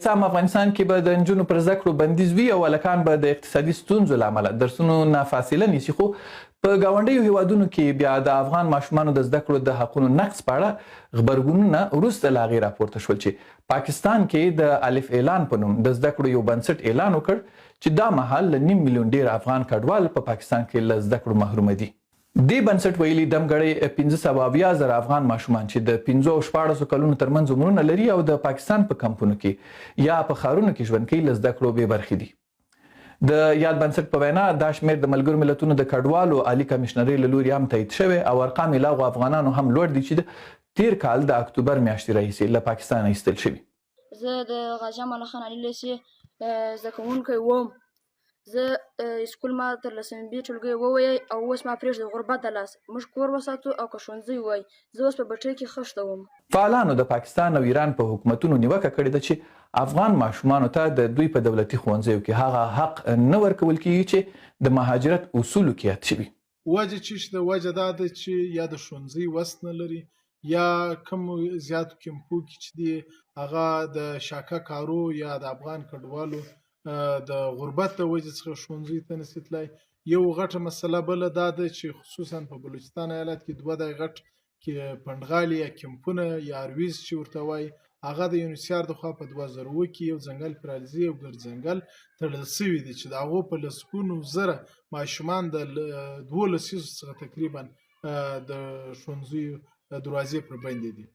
سم افغانستان کې به د نجونو پر زده کړو بندیز وي او هلکان به د اقتصادي ستونزو له امله درسونو نه فاصله نیسي، خو په ګاونډیو هیوادونو کې بیا د افغان ماشومانو د زده کړو د حقونو نقض په اړه غبرګونونه وروسته له هغې راپورته شول چې پاکستان کې د الف اعلان په نوم د زده کړو یو بنسټ اعلان وکړ چې دا مهال له 9 میلیون ډیر افغان کډوال په پاکستان کې له زده کړو محروم دي. دې بنسټ ویلي دمګړی 15,000 افغان ماشومان چې د 15 او 14 کلونو ترمنځ عمرونه لري او د پاکستان په کمپونو کې یا په ښارونو کې ژوند کوي له زده کړو بې برخې دي. د یاد بنسټ په وینا دا شمېر د ملګرو ملتونو د کډوالو عالي کمشنرۍ له لوري هم تایید شوی او ارقام یې له هغو افغانانو هم لوړ دي چې د تیر کال د اکتوبر میاشتې راهیسې له پاکستانه ایستل شوي. زه د غازي امان الله خان علي لیسې زده کوونکی وم. زه سکول ما تر 10مې ټولګی ووایي او اوس ما پرېږده غربت د لاس موږ کور وساتو او که ښوونځی وای. زه اوس په بټۍ کې خښته وم. فعالانو د پاکستان او ایران په حکومتونو نیوکه کړې ده چې افغان ماشومانو ته د دوی په دولتي ښوونځیو کې هغه حق نه ورکول کیږي چې د مهاجرت اصولو کې یاد شوي. وجه چې شته وجه دا ده چې یا د ښوونځي وس نه لري یا کوم زیاتو کمپو کې چې دي هغه د شاکه کارو یا د افغان کډوالو د غربت د وجې څخه ښوونځي ته نشي تللی. یو غټه مسله بله دا ده چې خصوصا په بلوچستان ایالت کې 2 دای غټ کې پنډغالي یا کمپونه یا ارویز چې ورته وایي هغه د یونیسیار د خوا په 2000 کې یو ځنګل پرالزي او ګرځنګل تړل شوي دي چې د هغو په لسګونو زره ماشومان د 12 څخه تقریبا د ښوونځیو دروازې پر بندې دي.